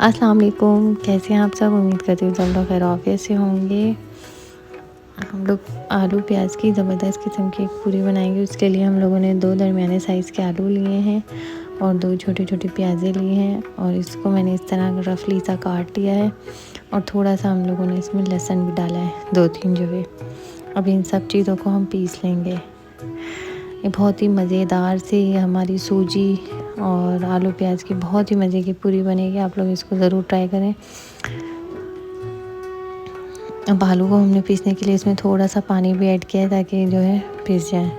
अस्सलाम वालेकुम, कैसे हैं आप सब। उम्मीद करती हूँ सब लोग खैर ऑफिस से होंगे। हम लोग आलू प्याज की ज़बरदस्त किस्म की एक पूरी बनाएंगे। उसके लिए हम लोगों ने 2 दरमियाने साइज़ के आलू लिए हैं और 2 छोटे छोटे प्याज़े लिए हैं और इसको मैंने इस तरह रफली सा काट लिया है और थोड़ा सा हम लोगों ने इसमें लहसुन भी डाला है, 2-3 जवे। अब इन सब चीज़ों को हम पीस लेंगे। ये बहुत ही मज़ेदार सी हमारी सूजी और आलू प्याज की बहुत ही मज़े की पूरी बनेगी। आप लोग इसको ज़रूर ट्राई करें। अब आलू को हमने पीसने के लिए इसमें थोड़ा सा पानी भी ऐड किया है ताकि जो है पीस जाए।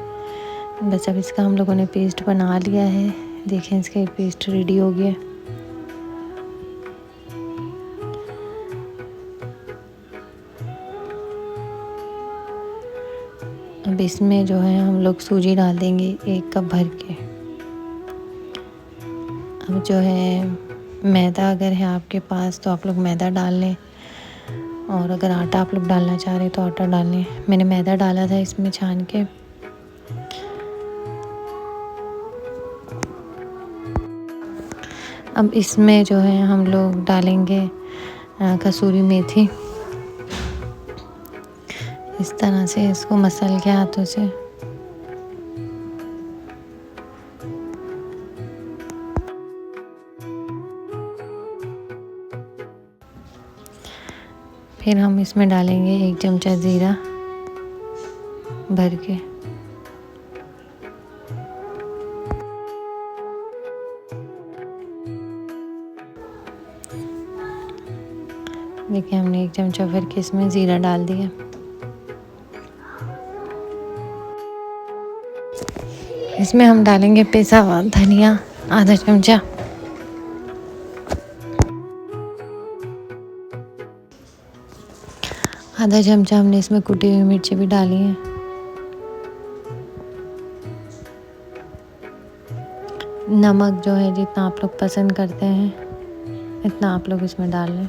बस अब इसका हम लोगों ने पेस्ट बना लिया है। देखें इसका पेस्ट रेडी हो गया। अब इसमें जो है हम लोग सूजी डाल देंगे 1 कप भर के। अब जो है मैदा अगर है आपके पास तो आप लोग मैदा डाल लें और अगर आटा आप लोग डालना चाह रहे तो आटा डाल लें। मैंने मैदा डाला था इसमें छान के। अब इसमें जो है हम लोग डालेंगे कसूरी मेथी। इस तरह से इसको मसल के हाथों से फिर हम इसमें डालेंगे 1 चमचा ज़ीरा भर के। देखिए हमने 1 चमचा भर के इसमें ज़ीरा डाल दिया। इसमें हम डालेंगे पिसा हुआ धनिया आधा चमचा। आधा चमचा हमने इसमें कुटी हुई मिर्ची भी डाली है। नमक जो है जितना आप लोग पसंद करते हैं इतना आप लोग इसमें डाल लें।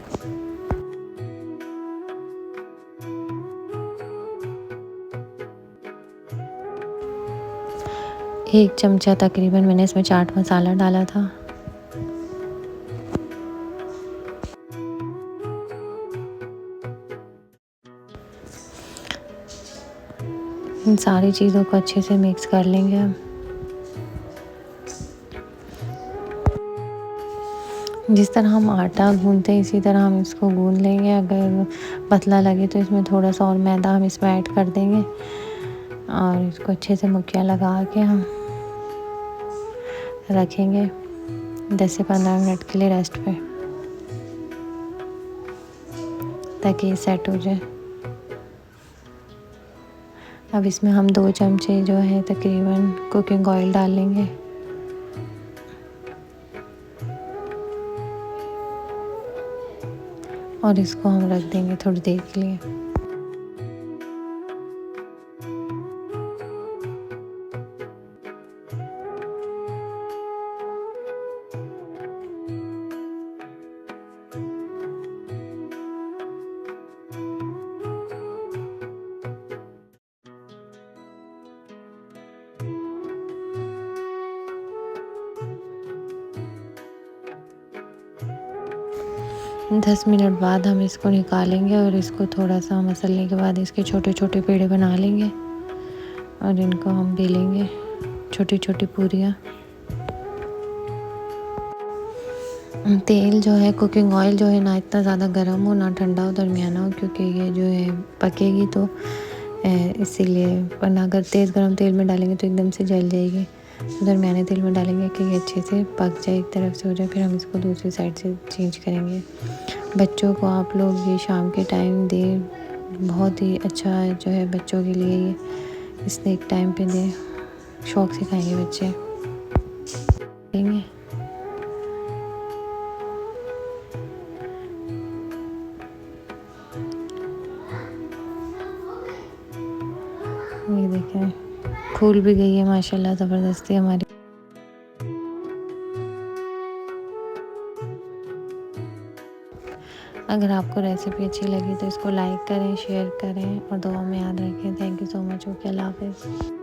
एक चमचा तकरीबन मैंने इसमें चाट मसाला डाला था। इन सारी चीज़ों को अच्छे से मिक्स कर लेंगे हम। जिस तरह हम आटा गूंदते हैं इसी तरह हम इसको गूंद लेंगे। अगर पतला लगे तो इसमें थोड़ा सा और मैदा हम इसमें ऐड कर देंगे और इसको अच्छे से मुक्कियाँ लगा के हम रखेंगे 10 से 15 मिनट के लिए रेस्ट पे ताकि ये सेट हो जाए। अब इसमें हम 2 चमचे जो है तकरीबन कुकिंग ऑयल डाल लेंगे। और इसको हम रख देंगे थोड़ी देर के लिए। दस मिनट बाद हम इसको निकालेंगे और इसको थोड़ा सा मसलने के बाद इसके छोटे छोटे पेड़े बना लेंगे और इनको हम बेलेंगे छोटी छोटी पूरियाँ। तेल जो है कुकिंग ऑयल जो है ना इतना ज़्यादा गर्म हो ना ठंडा हो, दरमियाना हो, क्योंकि ये जो है पकेगी तो इसीलिए। वरना अगर तेज़ गर्म तेल में डालेंगे तो एकदम से जल जाएगी। तो दरमियाने तेल में डालेंगे कि ये अच्छे से पक जाए, एक तरफ से हो जाए, फिर हम इसको दूसरी साइड से चेंज करेंगे। बच्चों को आप लोग ये शाम के टाइम दें, बहुत ही अच्छा है जो है बच्चों के लिए। ये स्नैक टाइम पे दें, शौक़ से खाएंगे बच्चे। देंगे ये देखें फूल भी गई है माशाल्लाह ज़बरदस्ती हमारी। अगर आपको रेसिपी अच्छी लगी तो इसको लाइक करें, शेयर करें और दुआ में याद रखें। Thank you so much. Okay, अल्लाह हाफ़िज़।